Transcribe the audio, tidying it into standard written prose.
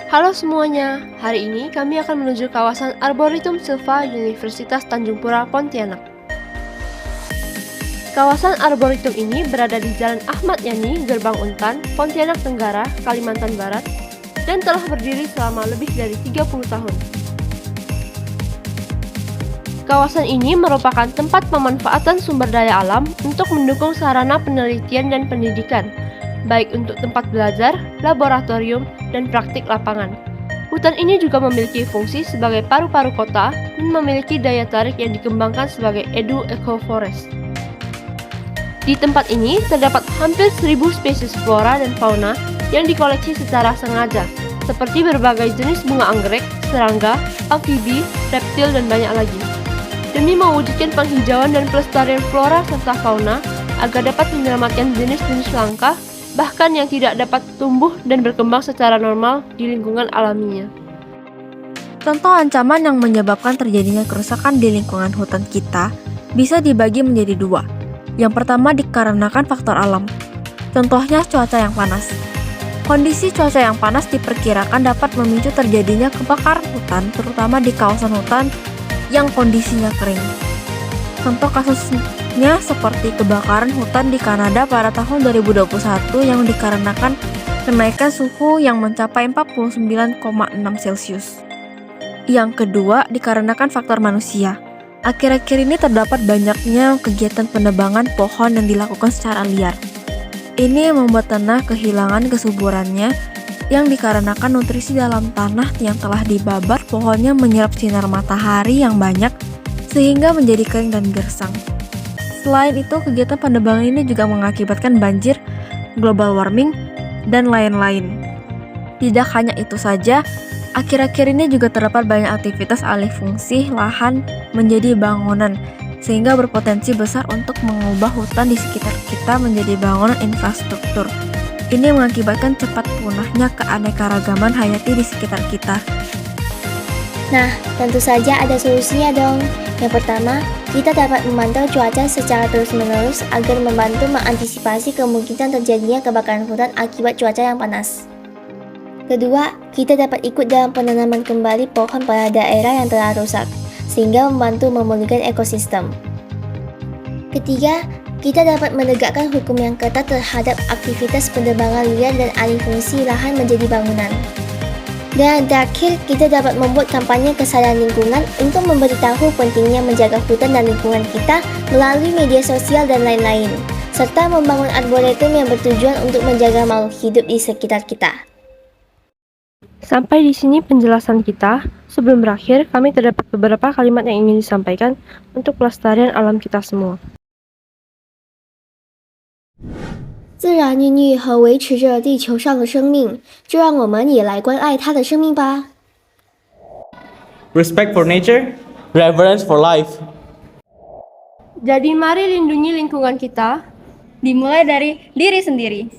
Halo semuanya, hari ini kami akan menuju kawasan Arboretum Silva Universitas Tanjung Pura, Pontianak. Kawasan Arboretum ini berada di Jalan Ahmad Yani, Gerbang Untan, Pontianak Tenggara, Kalimantan Barat, dan telah berdiri selama lebih dari 30 tahun. Kawasan ini merupakan tempat pemanfaatan sumber daya alam untuk mendukung sarana penelitian dan pendidikan, baik untuk tempat belajar, laboratorium, dan praktik lapangan. Hutan ini juga memiliki fungsi sebagai paru-paru kota dan memiliki daya tarik yang dikembangkan sebagai eco-forest. Di tempat ini terdapat hampir 1000 spesies flora dan fauna yang dikoleksi secara sengaja, seperti berbagai jenis bunga anggrek, serangga, amfibi, reptil, dan banyak lagi. Demi mewujudkan penghijauan dan pelestarian flora serta fauna agar dapat menyelamatkan jenis-jenis langka bahkan yang tidak dapat tumbuh dan berkembang secara normal di lingkungan alaminya. Contoh ancaman yang menyebabkan terjadinya kerusakan di lingkungan hutan kita bisa dibagi menjadi dua. Yang pertama dikarenakan faktor alam. Contohnya cuaca yang panas. Kondisi cuaca yang panas diperkirakan dapat memicu terjadinya kebakaran hutan, terutama di kawasan hutan yang kondisinya kering. Contoh kasusnya seperti kebakaran hutan di Kanada pada tahun 2021 yang dikarenakan kenaikan suhu yang mencapai 49,6 Celcius. Yang kedua, dikarenakan faktor manusia. Akhir-akhir ini terdapat banyaknya kegiatan penebangan pohon yang dilakukan secara liar. Ini membuat tanah kehilangan kesuburannya yang dikarenakan nutrisi dalam tanah yang telah dibabat pohonnya menyerap sinar matahari yang banyak sehingga menjadi kering dan gersang. Selain itu, kegiatan penebangan ini juga mengakibatkan banjir, global warming, dan lain-lain. Tidak hanya itu saja, akhir-akhir ini juga terdapat banyak aktivitas alih fungsi lahan menjadi bangunan, sehingga berpotensi besar untuk mengubah hutan di sekitar kita menjadi bangunan infrastruktur. Ini mengakibatkan cepat punahnya keanekaragaman hayati di sekitar kita. Nah, tentu saja ada solusinya dong. Yang pertama, kita dapat memantau cuaca secara terus-menerus agar membantu mengantisipasi kemungkinan terjadinya kebakaran hutan akibat cuaca yang panas. Kedua, kita dapat ikut dalam penanaman kembali pohon pada daerah yang telah rusak, sehingga membantu memulihkan ekosistem. Ketiga, kita dapat menegakkan hukum yang ketat terhadap aktivitas penebangan liar dan alih fungsi lahan menjadi bangunan. Dan terakhir, kita dapat membuat kampanye kesadaran lingkungan untuk memberitahu pentingnya menjaga hutan dan lingkungan kita melalui media sosial dan lain-lain, serta membangun arboretum yang bertujuan untuk menjaga makhluk hidup di sekitar kita. Sampai di sini penjelasan kita. Sebelum berakhir, kami terdapat beberapa kalimat yang ingin disampaikan untuk pelestarian alam kita semua. 自然孕育和维持着地球上的生命，就让我们也来关爱它的生命吧。 Respect for nature, reverence for life. Jadi mari lindungi lingkungan kita. Dimulai dari diri sendiri.